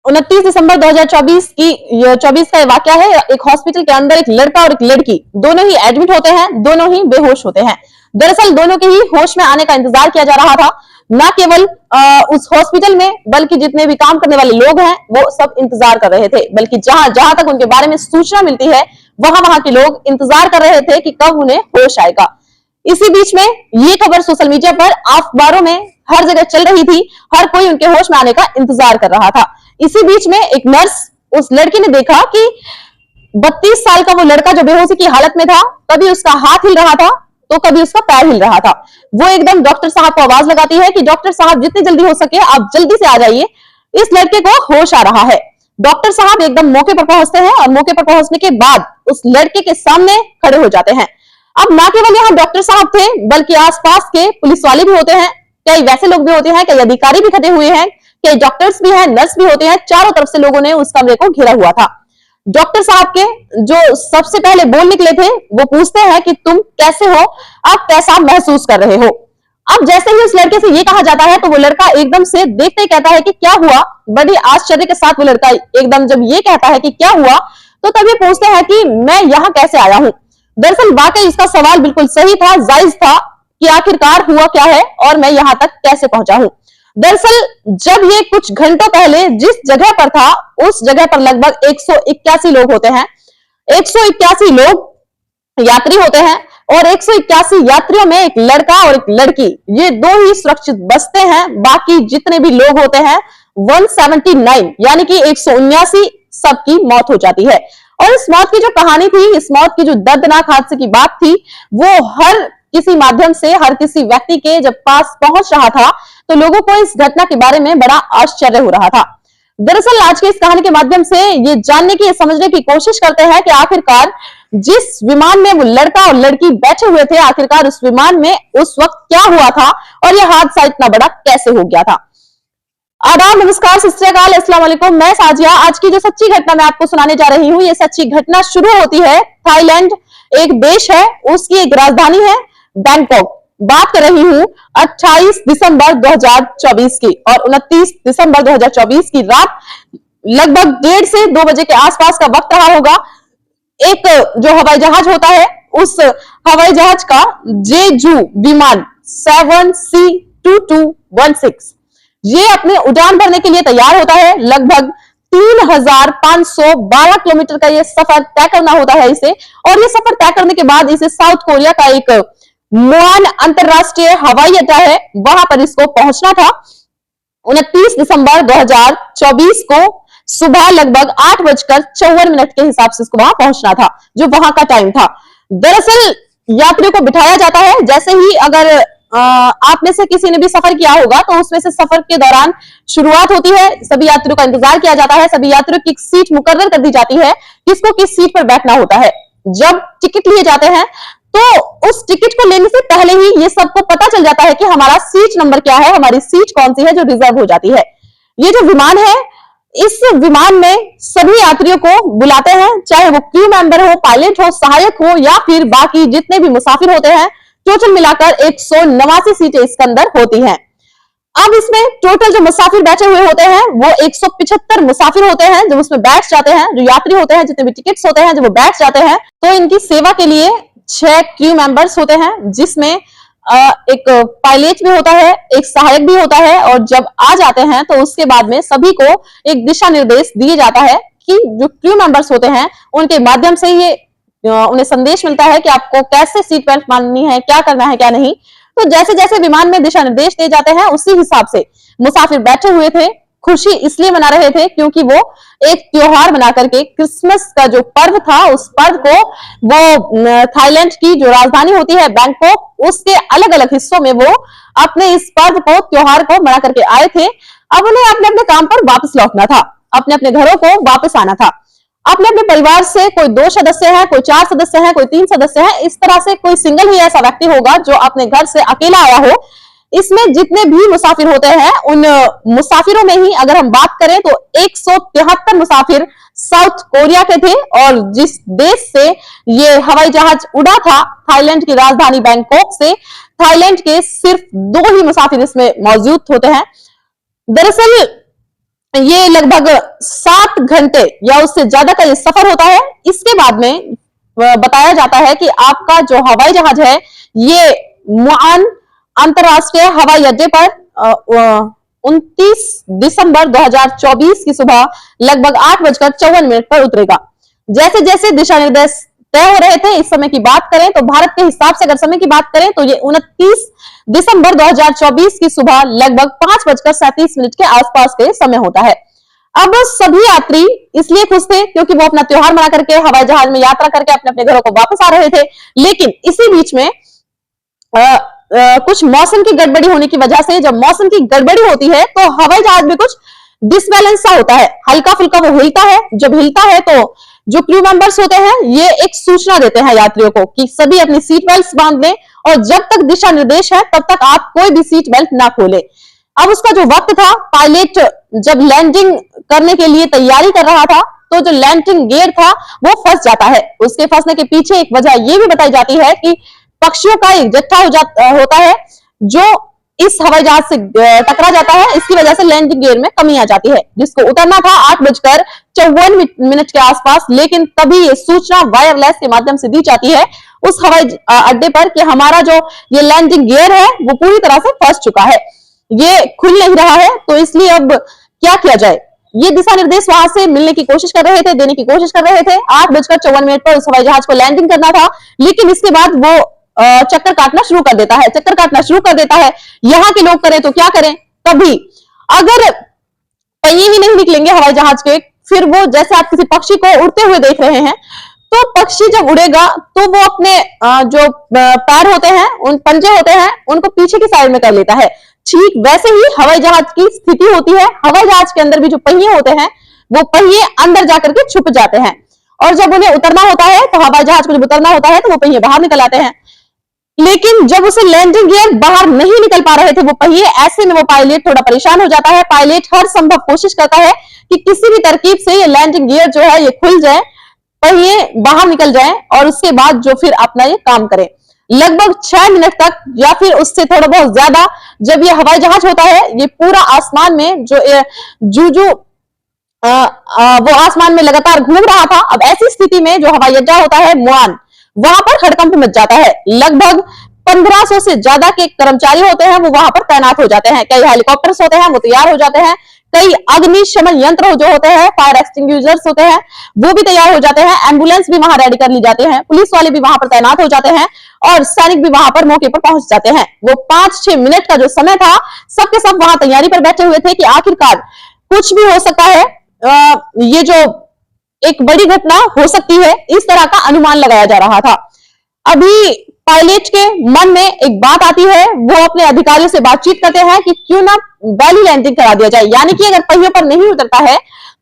29 दिसंबर 2024 का वाकया है। एक हॉस्पिटल के अंदर एक लड़का और एक लड़की दोनों ही एडमिट होते हैं, दोनों ही बेहोश होते हैं। दरअसल दोनों के ही होश में आने का इंतजार किया जा रहा था। न केवल उस हॉस्पिटल में बल्कि जितने भी काम करने वाले लोग हैं वो सब इंतजार कर रहे थे, बल्कि जहां जहां तक उनके बारे में सूचना मिलती है वहां के लोग इंतजार कर रहे थे कि कब उन्हें होश आएगा। इसी बीच में ये खबर सोशल मीडिया पर, अखबारों में हर जगह चल रही थी। हर कोई उनके होश में आने का इंतजार कर रहा था। इसी बीच में एक नर्स उस लड़की ने देखा कि 32 साल का वो लड़का जो बेहोशी की हालत में था, कभी उसका हाथ हिल रहा था तो कभी उसका पैर हिल रहा था। वो एकदम डॉक्टर साहब को आवाज लगाती है कि डॉक्टर साहब जितनी जल्दी हो सके आप जल्दी से आ जाइए, इस लड़के को होश आ रहा है। डॉक्टर साहब एकदम मौके पर पहुंचते हैं और मौके पर पहुंचने के बाद उस लड़के के सामने खड़े हो जाते हैं। अब ना केवल यहाँ डॉक्टर साहब थे बल्कि आसपास के पुलिस वाले भी होते हैं, कई वैसे लोग भी होते हैं, कई अधिकारी भी खड़े हुए हैं, कई डॉक्टर्स भी हैं, नर्स भी होते हैं। चारों तरफ से लोगों ने उस कमरे को घेरा हुआ था। डॉक्टर साहब के जो सबसे पहले बोल निकले थे वो पूछते हैं कि तुम कैसे हो, आप कैसा महसूस कर रहे हो। अब जैसे ही उस लड़के से ये कहा जाता है तो वो लड़का एकदम से देखते ही कहता है कि क्या हुआ। बड़ी आश्चर्य के साथ वो लड़का एकदम जब ये कहता है कि क्या हुआ तो तभी पूछते हैं कि मैं यहाँ कैसे आया हूँ। दरअसल वाकई इसका सवाल बिल्कुल सही था, जायज था कि आखिरकार हुआ क्या है और मैं यहाँ तक कैसे पहुंचा हूँ। दरअसल जब ये कुछ घंटों पहले जिस जगह पर था उस जगह पर लगभग 181 लोग होते हैं। 181 लोग यात्री होते हैं और 181 यात्रियों में एक लड़का और एक लड़की, ये दो ही सुरक्षित बचते हैं। बाकी जितने भी लोग होते हैं 179 यानी कि 179 सबकी मौत हो जाती है। और इस मौत की जो कहानी थी, इस मौत की जो दर्दनाक हादसे की बात थी, वो हर किसी माध्यम से हर किसी व्यक्ति के जब पास पहुंच रहा था तो लोगों को इस घटना के बारे में बड़ा आश्चर्य हो रहा था। दरअसल आज की इस कहानी के माध्यम से ये जानने की, समझने की कोशिश करते हैं कि आखिरकार जिस विमान में वो लड़का और लड़की बैठे हुए थे, आखिरकार उस विमान में उस वक्त क्या हुआ था और यह हादसा इतना बड़ा कैसे हो गया था। आदाब, नमस्कार, सत श्री अकाल, अस्सलाम वालेकुम। मैं साजिया। आज की जो सच्ची घटना मैं आपको सुनाने जा रही हूँ, ये सच्ची घटना शुरू होती है थाईलैंड, एक देश है, उसकी एक राजधानी है बैंकॉक। बात कर रही हूँ 28 दिसंबर 2024 की और 29 दिसंबर 2024 की रात लगभग 1:30 से 2 बजे के आसपास का वक्त रहा होगा। एक जो हवाई जहाज होता है उस हवाई जहाज का जेजू विमान 7C2216 ये अपने उड़ान भरने के लिए तैयार होता है। लगभग 3512 किलोमीटर का ये सफर तय करना होता है इसे, और ये सफर तय करने के बाद इसे साउथ कोरिया का एक मुआन अंतरराष्ट्रीय हवाई अड्डा है, वहां पर इसको पहुंचना था। 29 दिसंबर 2024 को सुबह लगभग 8:54 के हिसाब से इसको वहां पहुंचना था, जो वहां का टाइम था। दरअसल यात्रियों को बिठाया जाता है, जैसे ही अगर आप में से किसी ने भी सफर किया होगा तो उसमें से सफर के दौरान शुरुआत होती है, सभी यात्रियों का इंतजार किया जाता है, सभी यात्रियों की सीट मुकर्रर कर दी जाती है, किसको किस सीट पर बैठना होता है। जब टिकट लिए जाते हैं तो उस टिकट को लेने से पहले ही ये सबको पता चल जाता है कि हमारा सीट नंबर क्या है, हमारी सीट कौन सी है जो रिजर्व हो जाती है। ये जो विमान है, इस विमान में सभी यात्रियों को बुलाते हैं, चाहे वो क्रू मेंबर हो, पायलट हो, सहायक हो या फिर बाकी जितने भी मुसाफिर होते हैं। टोटल मिलाकर 189 सीटें इसके अंदर होती हैं। अब इसमें टोटल जो मुसाफिर बैठे हुए होते हैं वो 175 मुसाफिर होते हैं जो उसमें बैठ जाते हैं, जो यात्री होते हैं, जितने भी टिकट्स होते हैं जो वो बैठ जाते हैं। तो इनकी सेवा के लिए 6 क्रू मेंबर्स होते हैं, जिसमें एक पायलट भी होता है, एक सहायक भी होता है, और जब आ जाते हैं तो उसके बाद में सभी को एक दिशा निर्देश दिए जाता है कि जो क्रू मेंबर्स होते हैं उनके माध्यम से ये उन्हें संदेश मिलता है कि आपको कैसे सीट बेल्ट बांधनी है, क्या करना है, क्या नहीं। तो जैसे जैसे विमान में दिशा निर्देश दिए जाते हैं उसी हिसाब से मुसाफिर बैठे हुए थे। खुशी इसलिए मना रहे थे क्योंकि वो एक त्योहार बना करके, क्रिसमस का जो पर्व था उस पर्व को वो थाईलैंड की जो राजधानी होती है बैंकॉक, उसके अलग अलग हिस्सों में वो अपने इस पर्व को, त्योहार को मना करके आए थे। अब उन्हें अपने अपने काम पर वापस लौटना था, अपने अपने घरों को वापस आना था। अपने अपने परिवार से कोई 2 सदस्य है, कोई 4 सदस्य है, कोई 3 सदस्य है, इस तरह से कोई सिंगल ही ऐसा व्यक्ति होगा जो अपने घर से अकेला आया हो। इसमें जितने भी मुसाफिर होते हैं उन मुसाफिरों में ही अगर हम बात करें तो 173 मुसाफिर साउथ कोरिया के थे, और जिस देश से ये हवाई जहाज उड़ा था, थाईलैंड की राजधानी बैंकॉक से, थाईलैंड के सिर्फ 2 ही मुसाफिर इसमें मौजूद होते हैं। दरअसल ये लगभग 7 घंटे या उससे ज्यादा का ये सफर होता है। इसके बाद में बताया जाता है कि आपका जो हवाई जहाज है ये मुआन अंतरराष्ट्रीय हवाई अड्डे पर 29 दिसंबर 2024 की सुबह लगभग 8:54 पर उतरेगा। जैसे जैसे दिशा निर्देश तय हो रहे थे, इस समय की बात करें तो भारत के हिसाब से अगर समय की बात करें तो ये 29 दिसंबर 2024 की सुबह लगभग 5:37 के आसपास के समय होता है। अब सभी यात्री इसलिए खुश थे क्योंकि वो अपना त्योहार मना करके हवाई जहाज में यात्रा करके अपने अपने घरों को वापस आ रहे थे। लेकिन इसी बीच में कुछ मौसम की गड़बड़ी होने की वजह से, जब मौसम की गड़बड़ी होती है तो हवाई जहाज में कुछ डिसबैलेंस सा होता है, हल्का फुल्का वो हिलता है। जब हिलता है तो जो क्रू मेंबर्स होते हैं ये एक सूचना देते हैं यात्रियों को कि सभी अपनी सीट बेल्ट बांध लें और जब तक दिशा निर्देश है तब तक आप कोई भी सीट बेल्ट ना खोलें। अब उसका जो वक्त था, पायलट जब लैंडिंग करने के लिए तैयारी कर रहा था तो जो लैंडिंग गियर था वो फंस जाता है। उसके फंसने के पीछे एक वजह ये भी बताई जाती है कि पक्षियों का एक जत्था होता है जो इस हवाई जहाज से टकरा जाता है। इसकी वजह से लैंडिंग गियर में कमी आ जाती है, जिसको उतरना था 8:54 के आसपास। लेकिन तभी ये सूचना वायरलेस के माध्यम से दी जाती है उस हवाई अड्डे पर कि हमारा जो ये लैंडिंग गियर है वो पूरी तरह से फंस चुका है, ये खुल नहीं रहा है। तो इसलिए अब क्या किया जाए, ये दिशा निर्देश वहां से मिलने की कोशिश कर रहे थे, देने की कोशिश कर रहे थे। 8:54 पर उस हवाई जहाज को लैंडिंग करना था, लेकिन इसके बाद वो चक्कर काटना शुरू कर देता है, चक्कर काटना शुरू कर देता है। यहाँ के लोग करें तो क्या करें, तभी अगर पहिए ही नहीं निकलेंगे हवाई जहाज के, फिर वो जैसे आप किसी पक्षी को उड़ते हुए देख रहे हैं तो पक्षी जब उड़ेगा तो वो अपने जो पैर होते हैं, उन पंजे होते हैं, उनको पीछे की साइड में कर लेता है। ठीक वैसे ही हवाई जहाज की स्थिति होती है। हवाई जहाज के अंदर भी जो पहिए होते हैं वो पहिए अंदर जाकर के छुप जाते हैं और जब उन्हें उतरना होता है तो हवाई जहाज को जब उतरना होता है तो वो पहिए बाहर निकल आते हैं। लेकिन जब उसे लैंडिंग गियर बाहर नहीं निकल पा रहे थे वो पहिए, ऐसे में वो पायलट थोड़ा परेशान हो जाता है। पायलट हर संभव कोशिश करता है कि किसी भी तरकीब से ये लैंडिंग गियर जो है ये खुल जाए, पहिए बाहर निकल जाए और उसके बाद जो फिर अपना ये काम करे। लगभग 6 मिनट तक या फिर उससे थोड़ा बहुत ज्यादा जब ये हवाई जहाज होता है, ये पूरा आसमान में जो वो आसमान में लगातार घूम रहा था। अब ऐसी स्थिति में जो हवाई अड्डा होता है मुआन, वहां पर हड़कंप मच जाता है। लगभग 1500 से ज्यादा के कर्मचारी होते हैं वो वहां पर तैनात हो जाते हैं। कई हेलीकॉप्टर्स होते हैं वो तैयार हो जाते हैं, कई अग्निशमन यंत्र जो होते हैं, फायर एक्सटिंग्विशर्स होते हैं वो भी तैयार हो जाते हैं, एम्बुलेंस भी वहां रेडी कर ली जाते हैं, पुलिस वाले भी वहां पर तैनात हो जाते हैं और सैनिक भी वहां पर मौके पर पहुंच जाते हैं। वो 5-6 मिनट का जो समय था, सबके सब वहां तैयारी पर बैठे हुए थे कि आखिरकार कुछ भी हो सकता है, ये जो एक बड़ी घटना हो सकती है, इस तरह का अनुमान लगाया जा रहा था। अभी पायलट के मन में एक बात आती है, वो अपने अधिकारियों से बातचीत करते हैं कि क्यों ना बैली लैंडिंग करा दिया जाए, यानी कि अगर पहियों पर नहीं उतरता है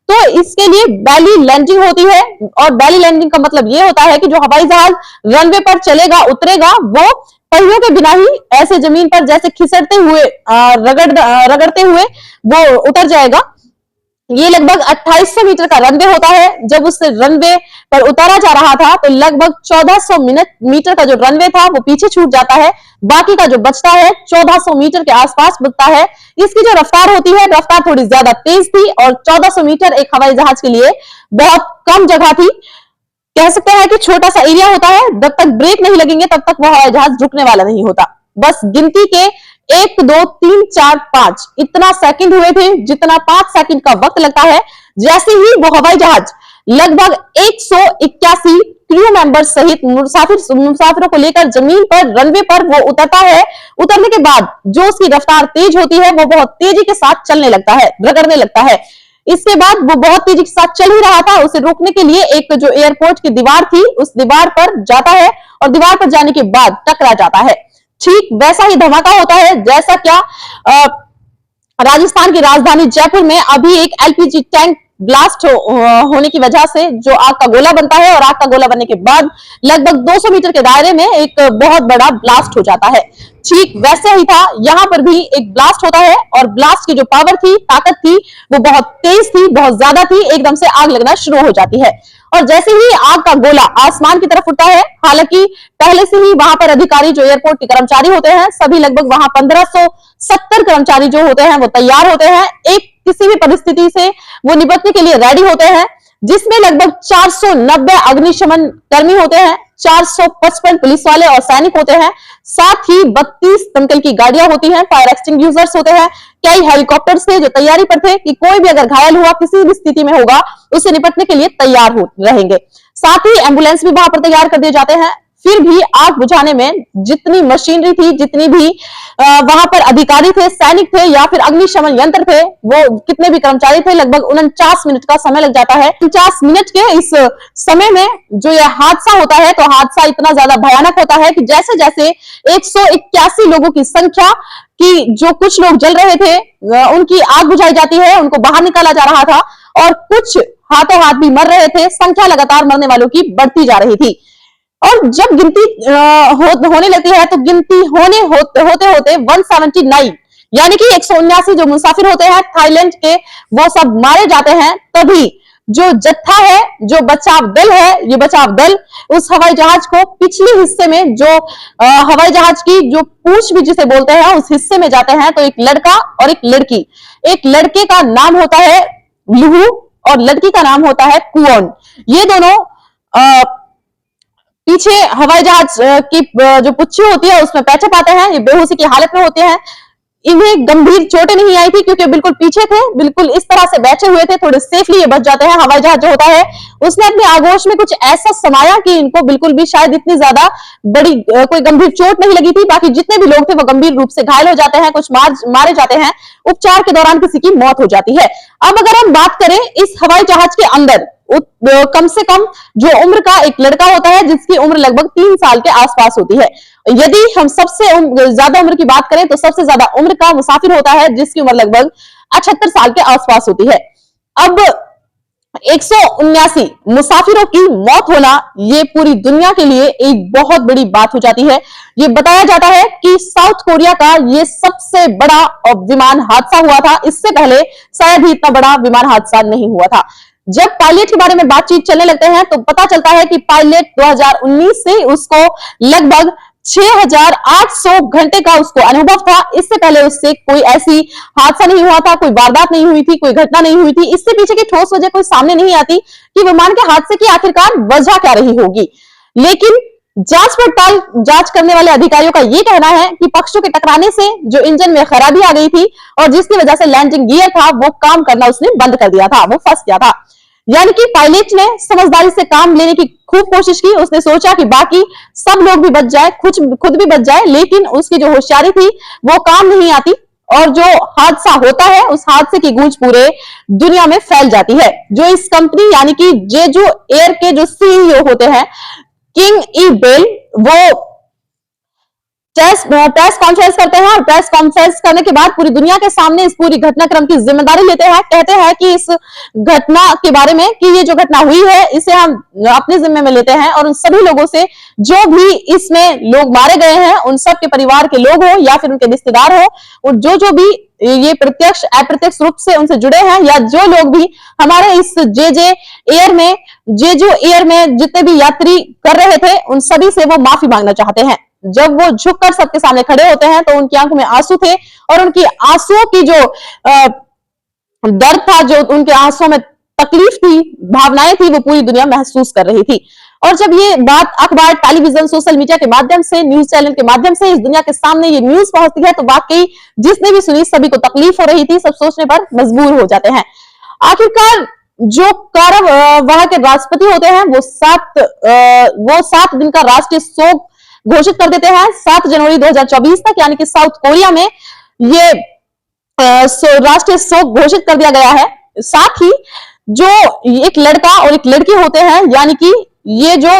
तो इसके लिए बैली लैंडिंग होती है। और बैली लैंडिंग का मतलब ये होता है कि जो हवाई जहाज रनवे पर चलेगा, उतरेगा, वो पहियों के बिना ही ऐसे जमीन पर जैसे खिसकते हुए रगड़ते हुए वो उतर जाएगा। ये लगभग 2800 मीटर का रनवे होता है। जब उस रनवे पर उतारा जा रहा था तो लगभग 1400 मीटर का जो रनवे था वो पीछे छूट जाता है। बाकी का जो बचता है 1400 मीटर के आसपास बचता है। इसकी जो रफ्तार होती है, रफ्तार थोड़ी ज्यादा तेज थी और 1400 मीटर एक हवाई जहाज के लिए बहुत कम जगह थी। कह सकते हैं कि छोटा सा एरिया होता है, जब तक ब्रेक नहीं लगेंगे तब तक वो हवाई जहाज रुकने वाला नहीं होता। बस गिनती के 1 2 3 4 5 इतना सेकंड हुए थे जितना 5 सेकंड का वक्त लगता है। जैसे ही वो हवाई जहाज लगभग 181 क्रू मेंबर सहित मुसाफिरों को लेकर जमीन पर रनवे पर वो उतरता है, उतरने के बाद जो उसकी रफ्तार तेज होती है वो बहुत तेजी के साथ चलने लगता है, रगड़ने लगता है। इसके बाद वो बहुत तेजी के साथ चल ही रहा था, उसे रोकने के लिए एक जो एयरपोर्ट की दीवार थी उस दीवार पर जाता है और दीवार पर जाने के बाद टकरा जाता है। ठीक वैसा ही धमाका होता है जैसा क्या राजस्थान की राजधानी जयपुर में अभी एक एलपीजी टैंक ब्लास्ट होने की वजह से जो आग का गोला बनता है और आग का गोला बनने के बाद लगभग 200 मीटर के दायरे में एक बहुत बड़ा ब्लास्ट हो जाता है। ठीक वैसे ही था, यहाँ पर भी एक ब्लास्ट होता है और ब्लास्ट की जो पावर थी, ताकत थी, वो बहुत तेज थी, बहुत ज्यादा थी। एकदम से आग लगना शुरू हो जाती है और जैसे ही आग का गोला आसमान की तरफ उठता है, हालांकि पहले से ही वहां पर अधिकारी जो एयरपोर्ट के कर्मचारी होते हैं सभी लगभग वहां 1570 कर्मचारी जो होते हैं वो तैयार होते हैं। एक किसी भी परिस्थिति से वो निपटने के लिए रेडी होते हैं, जिसमें लगभग 490 अग्निशमन कर्मी होते हैं, 455 पुलिस वाले और सैनिक होते हैं, साथ ही 32 दमकल की गाड़ियां होती हैं, फायर एक्सटिंग्विशर्स होते हैं, कई हेलीकॉप्टर्स थे जो तैयारी पर थे कि कोई भी अगर घायल हुआ किसी भी स्थिति में होगा उससे निपटने के लिए तैयार हो रहेंगे। साथ ही एम्बुलेंस भी वहां पर तैयार कर दिए जाते हैं। फिर भी आग बुझाने में जितनी मशीनरी थी, जितनी भी वहां पर अधिकारी थे, सैनिक थे या फिर अग्निशमन यंत्र थे, वो कितने भी कर्मचारी थे, लगभग 49 मिनट का समय लग जाता है। 49 मिनट के इस समय में जो यह हादसा होता है, तो हादसा इतना ज्यादा भयानक होता है कि जैसे जैसे 181 लोगों की संख्या कि जो कुछ लोग जल रहे थे उनकी आग बुझाई जाती है, उनको बाहर निकाला जा रहा था और कुछ हाथों हाथ भी मर रहे थे। संख्या लगातार मरने वालों की बढ़ती जा रही थी और जब गिनती होने लगती है तो गिनती होते होते 179 यानी कि 179 जो मुसाफिर होते हैं थाईलैंड के वो सब मारे जाते हैं। तभी जो जत्था है, जो बचाव दल है, ये बचाव दल उस हवाई जहाज को पिछले हिस्से में जो हवाई जहाज की जो पूंछ भी जिसे बोलते हैं उस हिस्से में जाते हैं। तो एक लड़का और एक लड़की, एक लड़के का नाम होता है लुहू और लड़की का नाम होता है कुओन। ये दोनों पीछे हवाई जहाज की जो पुच्छी होती है उसमें पैचे पाते हैं, ये बेहोशी की हालत में होते हैं। इन्हें गंभीर चोटें नहीं आई थी क्योंकि बिल्कुल पीछे थे, बिल्कुल इस तरह से बैठे हुए थे, थोड़े सेफली ये बच जाते हैं। हवाई जहाज जो होता है उसने अपने आगोश में कुछ ऐसा समाया कि इनको बिल्कुल भी शायद इतनी ज्यादा बड़ी कोई गंभीर चोट नहीं लगी थी। बाकी जितने भी लोग थे वो गंभीर रूप से घायल हो जाते हैं, कुछ मारे जाते हैं, उपचार के दौरान किसी की मौत हो जाती है। अब अगर हम बात करें इस हवाई जहाज के अंदर कम से कम जो उम्र का एक लड़का होता है जिसकी उम्र लगभग 3 साल के आसपास होती है। यदि हम सबसे ज्यादा उम्र की बात करें तो सबसे ज्यादा उम्र का मुसाफिर होता है जिसकी उम्र लगभग 78 साल के आसपास होती है। अब 179 मुसाफिरों की मौत होना ये पूरी दुनिया के लिए एक बहुत बड़ी बात हो जाती है। ये बताया जाता है कि साउथ कोरिया का ये सबसे बड़ा विमान हादसा हुआ था, इससे पहले शायद ही इतना बड़ा विमान हादसा नहीं हुआ था। जब पायलट के बारे में बातचीत चलने लगते हैं तो पता चलता है कि पायलट 2019 से उसको लगभग 6800 घंटे का उसको अनुभव था। इससे पहले उससे कोई ऐसी हादसा नहीं हुआ था, कोई वारदात नहीं हुई थी, कोई घटना नहीं हुई थी। इससे पीछे की ठोस वजह कोई सामने नहीं आती कि विमान के हादसे की आखिरकार वजह क्या रही होगी। लेकिन जांच पड़ताल जांच करने वाले अधिकारियों का ये कहना है कि पक्षों के टकराने से जो इंजन में खराबी आ गई थी और जिसकी वजह से लैंडिंग गियर था वो काम करना उसने बंद कर दिया था, वो फंस गया था। यानी कि पायलट ने समझदारी से काम लेने की खूब कोशिश की। उसने सोचा कि बाकी सब लोग भी बच जाए, खुद भी बच जाए, लेकिन उसकी जो होशियारी थी वो काम नहीं आती और जो हादसा होता है उस हादसे की गूंज पूरे दुनिया में फैल जाती है। जो इस कंपनी यानी कि जेजू एयर के जो सीईओ होते हैं किंग ई बेल, वो प्रेस कॉन्फ्रेंस करते हैं और प्रेस कॉन्फ्रेंस करने के बाद पूरी दुनिया के सामने इस पूरी घटनाक्रम की जिम्मेदारी लेते हैं। कहते हैं कि इस घटना के बारे में कि ये जो घटना हुई है इसे हम अपने जिम्मे में लेते हैं और उन सभी लोगों से जो भी इसमें लोग मारे गए हैं उन सब के परिवार के लोग हो या फिर उनके रिश्तेदार हो और जो भी ये प्रत्यक्ष अप्रत्यक्ष रूप से उनसे जुड़े हैं या जो लोग भी हमारे इस जेजू एयर में जितने भी यात्री कर रहे थे उन सभी से वो माफी मांगना चाहते हैं। जब वो झुककर सबके सामने खड़े होते हैं तो उनकी आंखों में आंसू थे और उनकी आंसुओं की जो दर्द था, जो उनके आंसुओं में तकलीफ थी, भावनाएं थी, वो पूरी दुनिया महसूस कर रही थी। और जब ये बात अखबार, टेलीविजन, सोशल मीडिया के माध्यम से, न्यूज चैनल के माध्यम से इस दुनिया के सामने ये न्यूज पहुंचती है तो वाकई जिसने भी सुनी सभी को तकलीफ हो रही थी, सब सोचने पर मजबूर हो जाते हैं। आखिरकार जो कार्यवाहक के राष्ट्रपति होते हैं वो 7 दिन का राष्ट्रीय शोक घोषित कर देते हैं 7 जनवरी 2024 तक, यानी कि साउथ कोरिया में ये राष्ट्रीय शोक घोषित कर दिया गया है। साथ ही जो एक लड़का और एक लड़की होते हैं यानी कि ये जो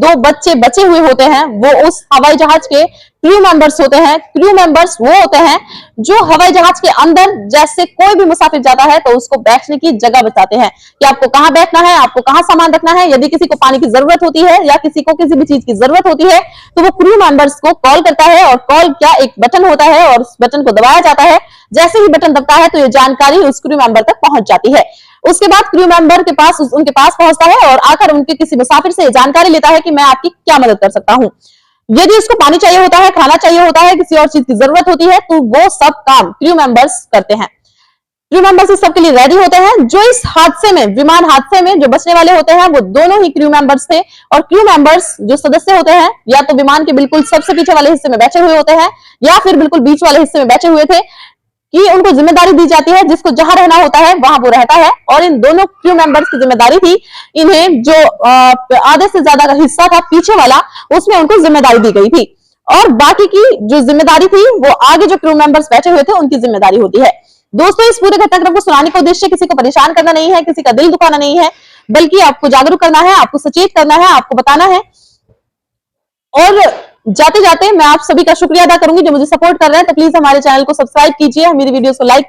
2 बच्चे बचे हुए होते हैं वो उस हवाई जहाज के क्रू मेंबर्स होते हैं। क्रू मेंबर्स वो होते हैं जो हवाई जहाज के अंदर जैसे कोई भी मुसाफिर जाता है तो उसको बैठने की जगह बताते हैं कि आपको कहां बैठना है, आपको कहां सामान रखना है। यदि किसी को पानी की जरूरत होती है या किसी को किसी भी चीज की जरूरत होती है तो वो क्रू मेंबर्स को कॉल करता है और कॉल क्या एक बटन होता है और उस बटन को दबाया जाता है। जैसे ही बटन दबता है तो ये जानकारी उस क्रू मेंबर तक पहुंच जाती है। उसके बाद क्रू मेंबर के पास उनके पास पहुंचता है और आकर उनके किसी मुसाफिर से जानकारी लेता है कि मैं आपकी क्या मदद कर सकता हूं। यदि उसको पानी चाहिए होता है, खाना चाहिए होता है, किसी और चीज की जरूरत होती है तो वो सब काम क्रू मेंबर्स करते हैं। क्रू मेंबर्स इस सबके लिए रेडी होते हैं। जो इस हादसे में, विमान हादसे में जो बचने वाले होते हैं, वो दोनों ही क्रू मेंबर्स थे। और क्रू मेंबर्स जो सदस्य होते हैं, या तो विमान के बिल्कुल सबसे पीछे वाले हिस्से में बैठे हुए होते हैं, या फिर बिल्कुल बीच वाले हिस्से में बैठे हुए थे, कि उनको जिम्मेदारी दी जाती है, जिसको जहां रहना होता है वहां वो रहता है। और इन दोनों क्रू मेंबर्स की जिम्मेदारी थी, इन्हें जो आधे से ज्यादा का हिस्सा था पीछे वाला, उसमें उनको जिम्मेदारी दी गई थी। और बाकी की जो जिम्मेदारी थी वो आगे जो क्रू मेंबर्स बैठे हुए थे उनकी जिम्मेदारी होती है। दोस्तों, इस पूरे घटनाक्रम को सुनाने का उद्देश्य किसी को परेशान करना नहीं है, किसी का दिल दुखाना नहीं है, बल्कि आपको जागरूक करना है, आपको सचेत करना है, आपको बताना है। और जाते जाते मैं आप सभी का शुक्रिया अदा करूंगी जो मुझे सपोर्ट कर रहे हैं। तो प्लीज हमारे चैनल को सब्सक्राइब कीजिए, मेरी वीडियोस को लाइक